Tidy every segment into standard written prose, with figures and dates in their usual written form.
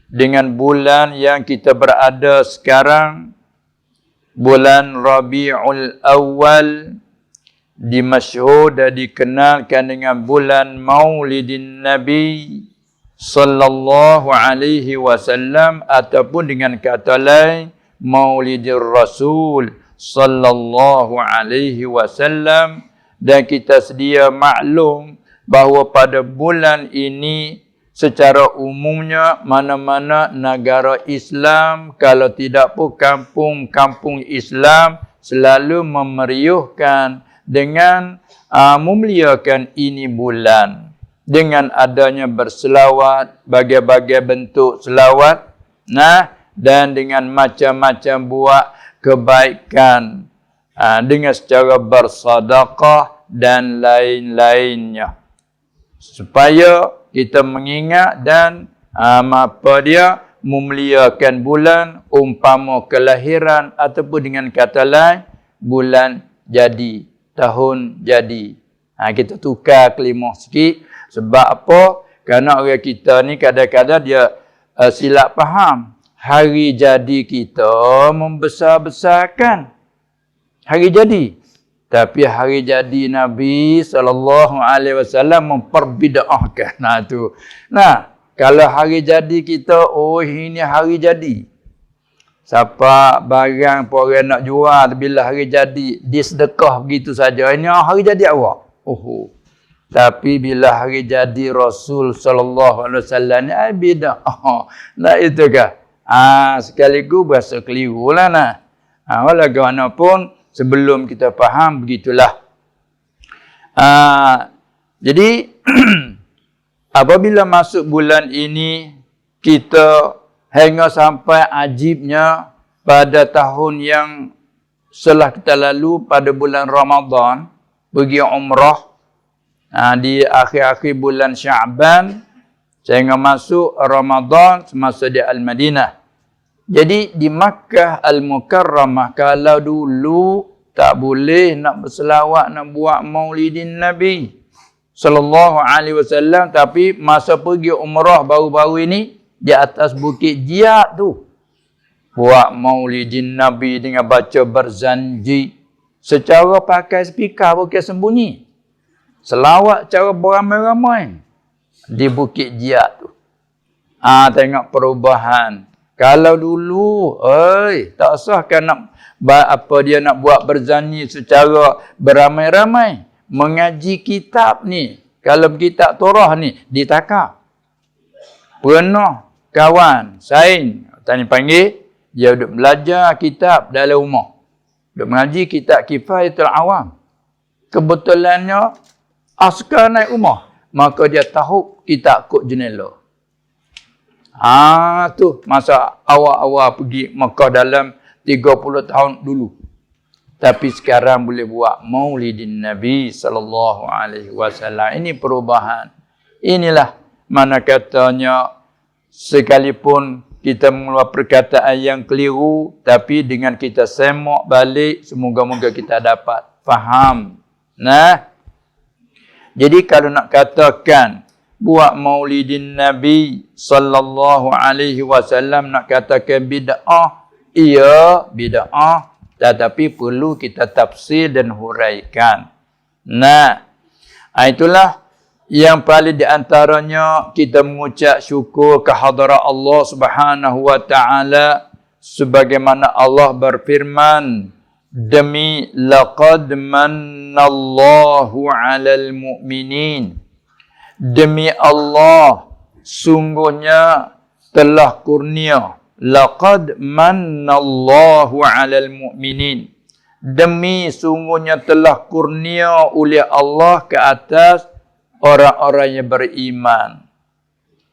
dengan bulan yang kita berada sekarang, bulan Rabiul Awal, dimasyhur dan dikenalkan dengan bulan Maulidin Nabi sallallahu alaihi wasallam, ataupun dengan kata lain Maulidir Rasul sallallahu alaihi wasallam. Dan kita sedia maklum bahawa pada bulan ini secara umumnya mana-mana negara Islam, kalau tidak pun kampung-kampung Islam, selalu memeriuhkan dengan memuliakan ini bulan dengan adanya berselawat, bagai-bagai bentuk selawat, dan dengan macam-macam buat kebaikan, dengan secara bersedekah dan lain-lainnya, supaya kita mengingat dan memuliakan bulan umpama kelahiran, ataupun dengan kata lain bulan jadi, tahun jadi. Kita tukar kelimah sikit. Sebab apa? Kerana orang kita ni kadang-kadang dia silap faham. Hari jadi kita membesar-besarkan hari jadi. Tapi hari jadi Nabi SAW memperbida'ahkan. Kalau hari jadi kita, ini hari jadi. Siapa barang pun orang nak jual, bila hari jadi, disedekah begitu saja. Ini hari jadi awak. Tapi bila hari jadi Rasul SAW ni, bida'ah. Itu kah? Sekaligus berasa keliru lah. Walaupun sebelum kita faham, begitulah. Jadi, apabila masuk bulan ini, kita hingga sampai ajibnya pada tahun yang setelah kita lalu, pada bulan Ramadan, pergi umrah, di akhir-akhir bulan Sya'ban, sehingga masuk Ramadan semasa di Al-Madinah. Jadi di Makkah Al-Mukarramah, kalau dulu tak boleh nak berselawat, nak buat maulidin Nabi sallallahu alaihi wasallam, tapi masa pergi umrah baru-baru ini, di atas bukit Jiyad tu, buat maulidin Nabi dengan baca berzanji, secara pakai speaker bukan sembunyi, selawat cara beramai-ramai di bukit Jiyad tu. Tengok perubahan. Kalau dulu, tak usah kan nak nak buat berzanji secara beramai-ramai. Mengaji kitab ni, kalau kitab Torah ni ditakar. Pernah kawan, Sain, tanya panggil, dia duduk belajar kitab dalam rumah. Duduk mengaji kitab Kifayatul Awam. Kebetulannya, askar naik rumah, maka dia tahu kitab kod jendela. Tu masa awal-awal pergi Mekah dalam 30 tahun dulu. Tapi sekarang boleh buat maulidin Nabi sallallahu alaihi wasallam. Ini perubahan. Inilah mana katanya, sekalipun kita mengeluarkan perkataan yang keliru, tapi dengan kita semak balik, semoga-moga kita dapat faham. Jadi kalau nak katakan buat maulidin Nabi sallallahu alaihi wasallam, nak katakan bid'ah, iya bid'ah, tetapi perlu kita tafsir dan huraikan. Itulah yang paling di antaranya kita mengucap syukur kehadrat Allah Subhanahu wa taala, sebagaimana Allah berfirman, demi laqad mannallahu 'alal mu'minin, demi Allah sungguhnya telah kurnia, laqad mannallahu 'alal mu'minin, demi sungguhnya telah kurnia oleh Allah ke atas orang-orang yang beriman.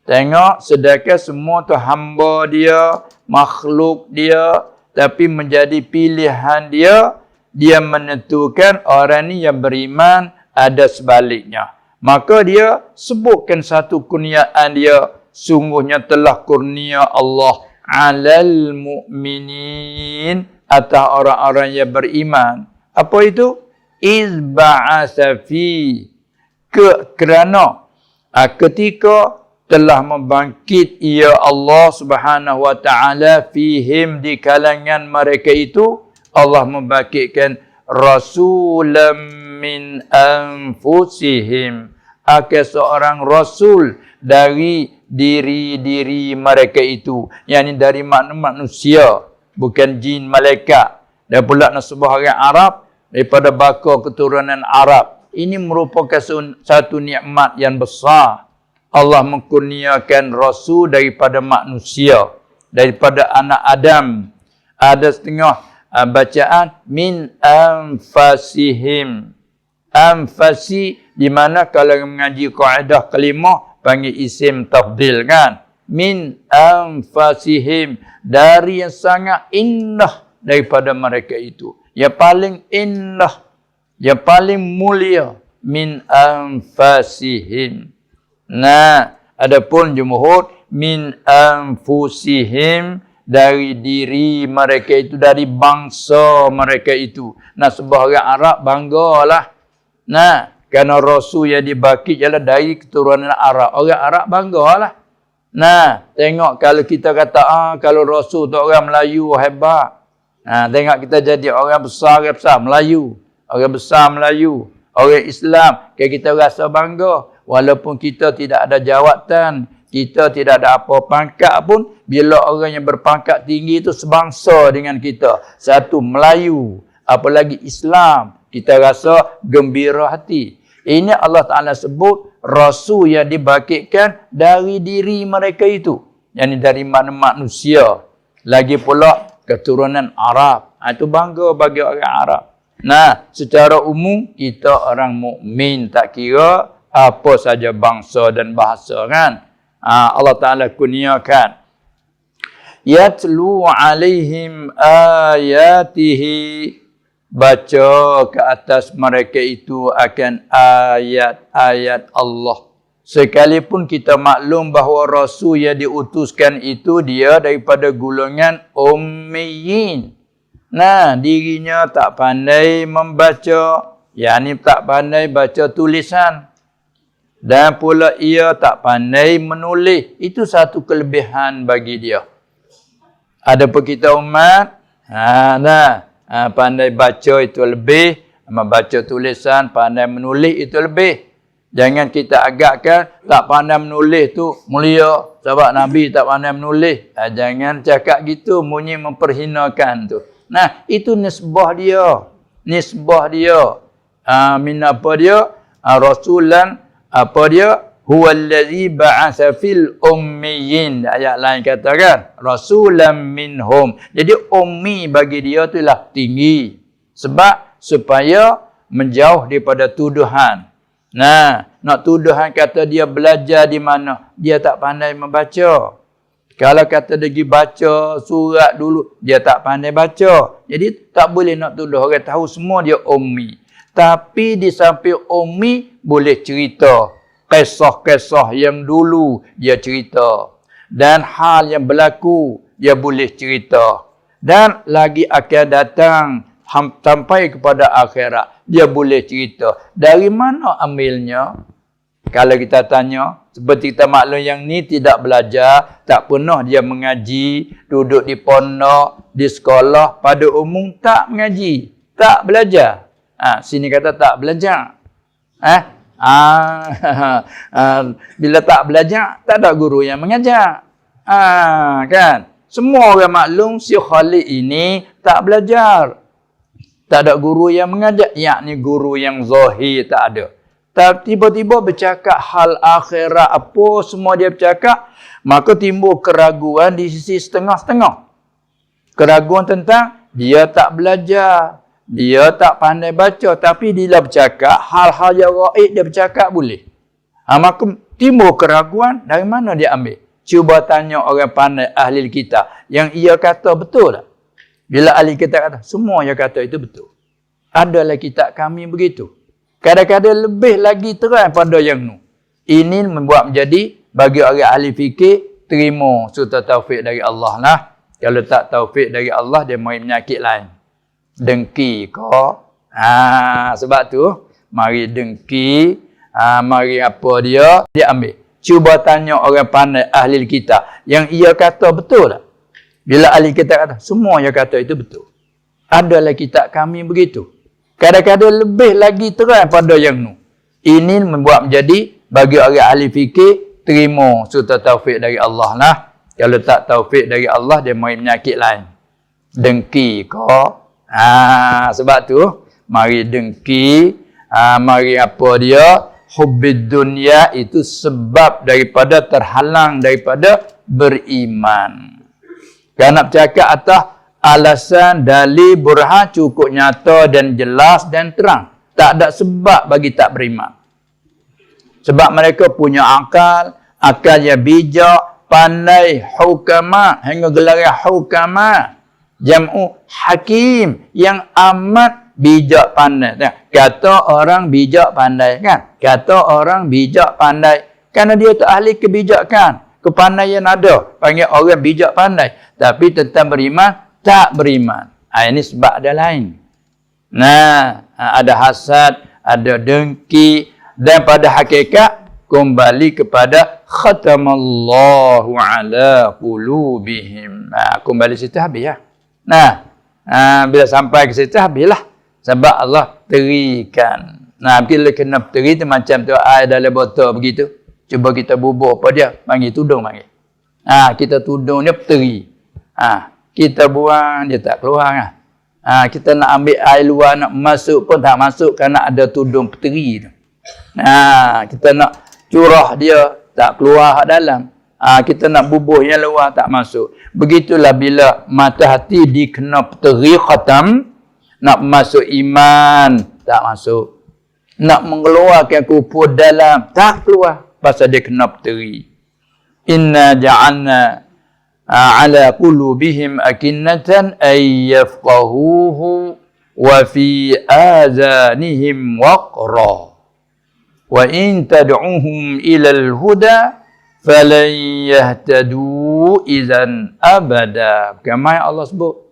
Tengok, sedangkan semua tu hamba dia, makhluk dia, tapi menjadi pilihan dia, dia menentukan orang ni yang beriman, ada sebaliknya. Maka dia sebutkan satu kurniaan dia, sungguhnya telah kurnia Allah 'alal mu'minin, atas orang-orang yang beriman. Apa itu? Iz ba'atsa fi, kerana ketika telah membangkit ia Allah Subhanahu wa taala fihim di kalangan mereka itu Allah membangkitkan rasulam min anfusihim akan seorang rasul dari diri-diri mereka itu, yakni dari manusia, bukan jin malaikat. Dan pula nasabah orang Arab daripada baka keturunan Arab. Ini merupakan satu nikmat yang besar. Allah mengkurniakan rasul daripada manusia, daripada anak Adam. Ada setengah bacaan min anfasihim. Anfasi di mana kalau mengaji kaedah kelima panggil isim tafdil kan. Min anfasihim, dari yang sangat indah daripada mereka itu. Yang paling indah, yang paling mulia, min anfasihim. Nah, adapun jumhur min anfusihim, dari diri mereka itu, dari bangsa mereka itu. Nah, sebuah orang Arab banggalah. Nah, kerana Rasul yang dibangkit ialah dari keturunan Arab. Orang Arab banggalah. Nah, tengok kalau kita kata, kalau Rasul tu orang Melayu hebat. Nah, tengok kita jadi orang besar Melayu. Orang besar Melayu. Orang Islam, kita rasa bangga. Walaupun kita tidak ada jawatan, kita tidak ada apa pangkat pun, bila orang yang berpangkat tinggi itu sebangsa dengan kita. Satu Melayu, apalagi Islam, kita rasa gembira hati. Ini Allah Ta'ala sebut Rasul yang dibangkitkan dari diri mereka itu. Yang dari mana manusia. Lagi pula keturunan Arab. Itu bangga bagi orang Arab. Nah, secara umum kita orang mukmin, tak kira apa saja bangsa dan bahasa kan. Allah Ta'ala kurniakan. Yatlu alaihim ayatihi, baca ke atas mereka itu akan ayat-ayat Allah. Sekalipun kita maklum bahawa Rasul yang diutuskan itu dia daripada golongan ummiyin. Nah, dirinya tak pandai membaca, yakni tak pandai baca tulisan. Dan pula ia tak pandai menulis. Itu satu kelebihan bagi dia. Ada pun kita umat, pandai baca itu lebih, membaca tulisan, pandai menulis itu lebih. Jangan kita agakkan tak pandai menulis tu mulia, sebab Nabi tak pandai menulis. Jangan cakap gitu, bunyi memperhinakan tu. Nah, itu nisbah dia. Nisbah dia. Min apa dia? Rasulan, apa dia? Huwallazi ba'atha fil ummiyin. Ayat lain katakan rasulan minhum. Jadi ummi bagi dia itulah tinggi. Sebab supaya menjauh daripada tuduhan. Nah, nak tuduhan kata dia belajar di mana? Dia tak pandai membaca. Kalau kata dia pergi baca surat dulu, dia tak pandai baca. Jadi tak boleh nak tuduh orang tahu semua dia ummi. Tapi di samping ummi boleh cerita. Kisah-kisah yang dulu dia cerita. Dan hal yang berlaku dia boleh cerita. Dan lagi akan datang sampai kepada akhirat. Dia boleh cerita. Dari mana ambilnya? Kalau kita tanya, seperti kita maklum yang ni tidak belajar, tak pernah dia mengaji, duduk di pondok, di sekolah, pada umum tak mengaji, tak belajar. Sini kata tak belajar. Bila tak belajar, tak ada guru yang mengajar. Kan? Semua orang maklum si Khalid ini tak belajar. Tak ada guru yang mengajar, yakni guru yang zahir tak ada. Tiba-tiba bercakap hal akhirat apa semua dia bercakap, maka timbul keraguan di sisi setengah-setengah. Keraguan tentang dia tak belajar, dia tak pandai baca, tapi dia bercakap hal-hal yang gaib dia bercakap boleh. Maka timbul keraguan, dari mana dia ambil? Cuba tanya orang pandai ahli kitab yang ia kata betul tak? Bila ahli kitab kata semua yang kata itu betul. Adalah kitab kami begitu. Kadang-kadang lebih lagi terang pada yang nu. Ini membuat menjadi bagi orang ahli fikir terima serta taufik dari Allah lah. Kalau tak taufik dari Allah dia mari penyakit lain. Dengki kau. Sebab tu mari dengki, mari apa dia ambil. cuba tanya orang pandai ahli kitab yang ia kata betul tak? Bila ahli kitab kata, semua yang kata itu betul. Adalah kitab kami begitu. Kadang-kadang lebih lagi terang pada yang nu. Ini membuat menjadi bagi orang ahli fikir, terima serta taufik dari Allah lah. Kalau tak taufik dari Allah, dia mari menyakit lain. Dengki kau. Sebab tu, mari dengki, mari apa dia, hubbid dunia itu sebab daripada terhalang daripada beriman. Kalau nak bercakap atas alasan, dalil, burhan cukup nyata dan jelas dan terang. Tak ada sebab bagi tak beriman. Sebab mereka punya akal yang bijak, pandai, hukama, hingga gelar hukama. Jam'u hakim, yang amat bijak pandai. Kata orang bijak pandai kan? Kata orang bijak pandai. Kerana dia tu ahli kebijakan. Kepandaian ada. Panggil orang bijak pandai. Tapi tentang beriman, tak beriman. Ini sebab ada lain. Ada hasad, ada dengki. Dan pada hakikat, kembali kepada khatamallahu ala qulubihim. Kembali situ habis ya. Bila sampai ke situ habislah. Sebab Allah terikan. Bila kena teri tu macam tu air dalam botol begitu. Cuba kita bubuh apa dia? Panggil tudung panggil. Kita tudung dia teri. Kita buang dia tak keluar. Kita nak ambil air luar nak masuk pun tak masuk kerana ada tudung peteri tu. Kita nak curah dia tak keluar dalam. Kita nak bubuh yang luar tak masuk. Begitulah bila mata hati dikena peteri khatam, nak masuk iman tak masuk. Nak mengeluarkan kufur dalam tak keluar pasal dia kena peteri. Inna ja'alna ala qulubihim akinnatan ay yafqahuhu wa fi azanihim waqra. Wa in tad'uhum ila al-huda falan yahtadu idzan abada. Kama Allah sebut.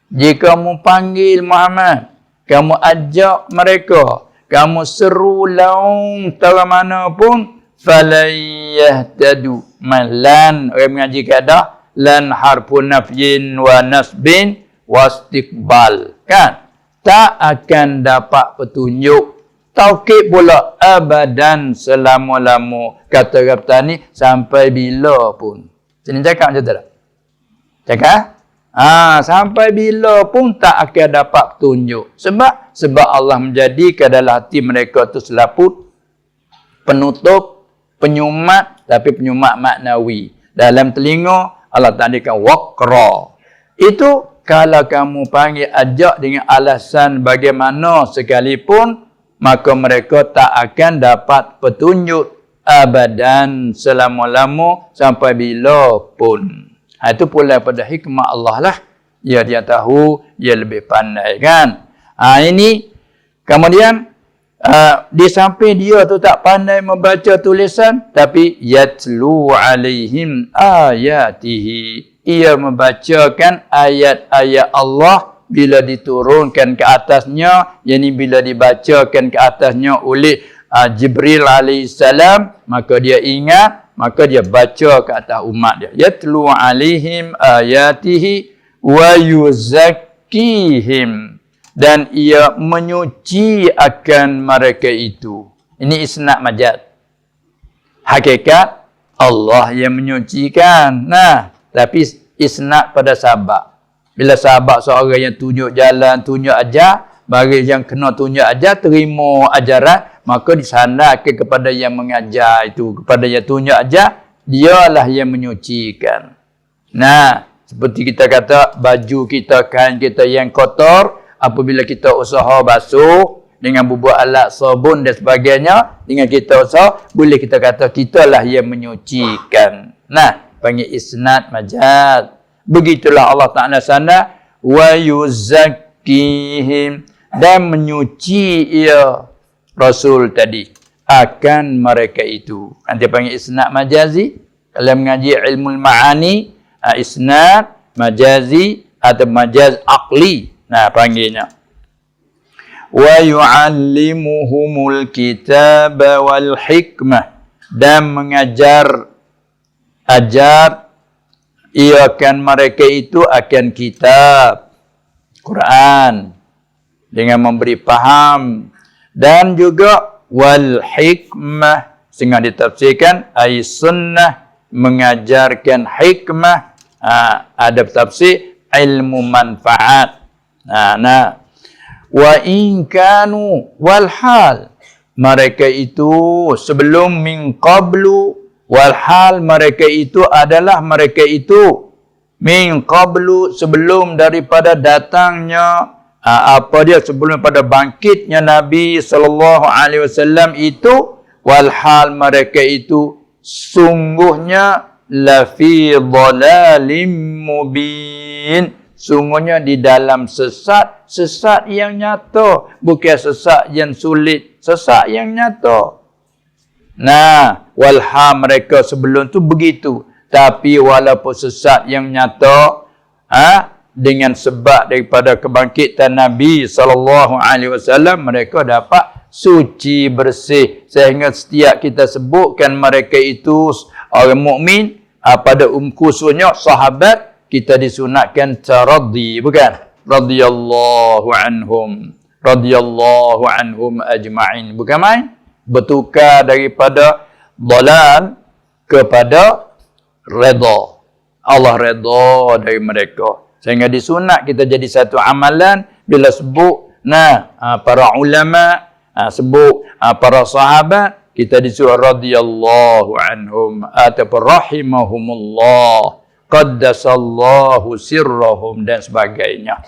Jika kamu panggil Muhammad, kamu ajak mereka, kamu seru laung tara mana pun, falan yahtadu. Lan orang mengaji kaedah lan harfun nafyin wa nasbin wa istiqbal. Kan? Tak akan dapat petunjuk. Taukid pula abadan selama-lama. Kata Rabbah ni sampai bila pun. Sini cakap macam tu tak? Cakap? Sampai bila pun tak akan dapat petunjuk. Sebab Allah menjadikan dalam hati mereka tu selaput, penutup, penyumat, tapi penyumat maknawi. Dalam telinga Allah tadikan waqra. Itu kalau kamu panggil ajak dengan alasan bagaimana sekalipun, maka mereka tak akan dapat petunjuk abadan selama-lama sampai bila pun. Itu pula pada hikmah Allah lah. Dia tahu, dia lebih pandai kan. Ini kemudian di samping dia tu tak pandai membaca tulisan, tapi yatlu alaihim ayatihi. Ia membacakan ayat-ayat Allah bila diturunkan ke atasnya, yakni bila dibacakan ke atasnya oleh Jibril alaihissalam, maka dia ingat, maka dia baca ke atas umat dia. Yatlu alaihim ayatihi wa yuzakkihim, dan ia menyuci akan mereka itu. Ini isnad majaz. Hakikat Allah yang menyucikan. Tapi isnad pada sahabat. Bila sahabat seorang yang tunjuk jalan, tunjuk ajar, bagi yang kena tunjuk ajar, terima ajaran, maka disandarkan kepada yang mengajar itu, kepada yang tunjuk ajar, dialah yang menyucikan. Seperti kita kata, baju kita, kain kita yang kotor, apabila kita usaha basuh dengan bubuk alat sabun dan sebagainya, dengan kita usaha, boleh kita kata kitalah yang menyucikan. Panggil isnad majaz. Begitulah Allah Ta'ala sana, wa yuzakkihim, dan menyuci ia Rasul tadi akan mereka itu. Nanti panggil isnad majazi. Kalau mengaji ilmu ma'ani, isnad majazi atau majaz aqli. Panggilnya. Wa yu'allimuhumul kitaba wal hikmah, dan mengajar iakan mereka itu akan kitab Quran dengan memberi faham, dan juga wal hikmah sehingga ditafsirkan ay sunnah mengajarkan hikmah. Ada tafsir ilmu manfaat. Wa in kanu wal hal, mereka itu sebelum min qablu, wal hal mereka itu adalah mereka itu min qablu sebelum daripada datangnya sebelum pada bangkitnya Nabi sallallahu alaihi wasallam itu, wal hal mereka itu sungguhnya lafi dhalalim mubin, sungguhnya di dalam sesat yang nyata, bukan sesat yang sulit, sesat yang nyata. Walha mereka sebelum tu begitu, tapi walaupun sesat yang nyata, dengan sebab daripada kebangkitan Nabi sallallahu alaihi wasallam, mereka dapat suci bersih, sehingga setiap kita sebutkan mereka itu orang mukmin, pada khususnya sahabat, kita disunatkan taraddi, bukan radhiyallahu anhum ajma'in, bukan main, bertukar daripada dalal kepada redha. Allah redha dari mereka, sehingga disunat kita jadi satu amalan bila sebut para ulama, sebut para sahabat, kita disuruh radhiyallahu anhum ataupun rahimahumullah, qaddasallahu sirrahum dan sebagainya.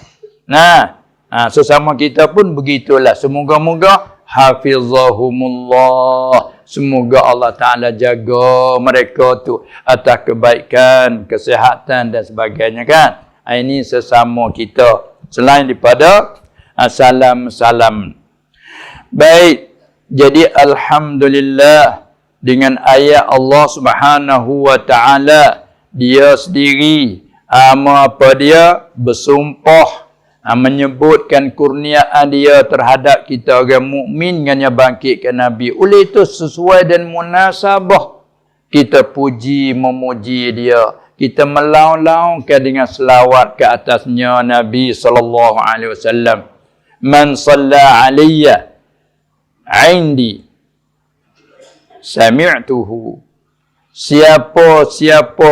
Sesama kita pun begitulah. Semoga-moga hafizahumullah, semoga Allah Ta'ala jaga mereka tu atas kebaikan, kesihatan dan sebagainya, kan. Ini sesama kita, selain daripada salam-salam. Baik, jadi alhamdulillah dengan ayat Allah Subhanahu wa Ta'ala, dia sendiri dia bersumpah, menyebutkan kurniaan dia terhadap kita orang mukmin dengan bangkitkan Nabi. Oleh itu sesuai dan munasabah kita puji memuji dia, kita melaung-laungkan dengan selawat ke atasnya Nabi sallallahu alaihi wasallam. Man shalla alayya indi sami'tuhu, siapa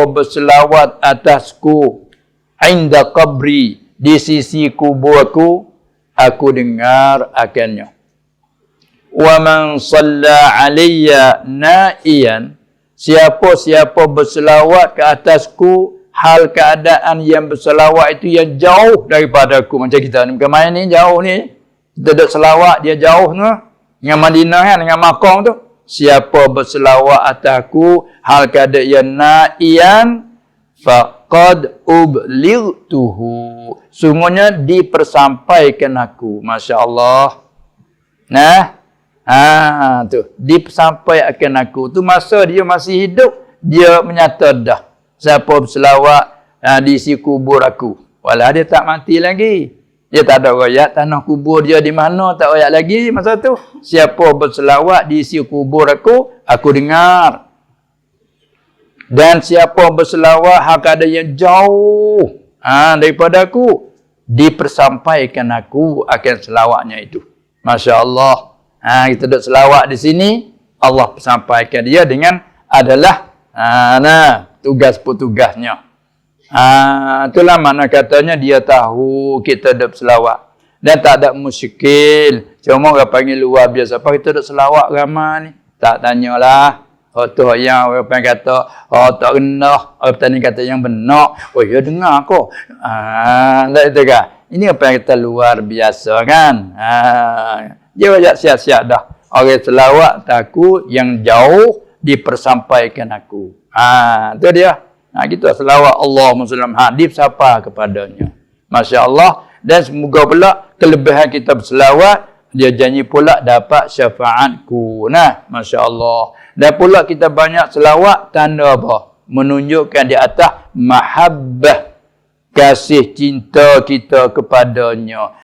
berselawat atasku inda qabri, di sisi kuburku, aku dengar akannya. Wa man shalla alayya na'iyan, siapa berselawat ke atasku hal keadaan yang berselawat itu yang jauh daripadaku. Macam kita ni, bukan main ni, jauh ni. Kita duduk selawat, dia jauh ni. Dengan Madinah kan, dengan Makkah tu. Siapa berselawat atasku hal keadaan yang na'iyan, faqad ublightuhu, sungguhnya dipersampaikan aku. Masya Allah. Tu dipersampaikan aku. Tu masa dia masih hidup, dia menyata dah. Siapa berselawat di isi kubur aku, walau dia tak mati lagi, dia tak ada royak tanah kubur dia di mana, tak royak lagi masa tu. Siapa berselawat di isi kubur aku dengar. Dan siapa berselawat hak ada yang jauh daripada aku, dipersampaikan aku akan selawatnya itu. Masya Allah. Kita duduk selawat di sini, Allah sampaikan dia dengan adalah tugas-petugasnya. Itulah makna katanya dia tahu kita duduk selawat. Dan tak ada musykil. Cuma orang panggil luar biasa. Apa kita duduk selawat ramai ni? Tak tanyalah. Tu yang orang kata, tak rendah. Orang petani kata yang benar. Oh, ya dengar kok. Tak itu kan? Ini apa yang kita luar biasa kan? Dia banyak siap-siap dah. Orang selawat takut yang jauh dipersampaikan aku. Itu dia. Kita selawat Allah SWT. Dipersapa kepadanya. Masya Allah. Dan semoga pula kelebihan kita berselawat, dia janji pula dapat syafaatku. Masya Allah. Dan pula kita banyak selawat, tanda apa? Menunjukkan di atas mahabbah, kasih cinta kita kepadanya.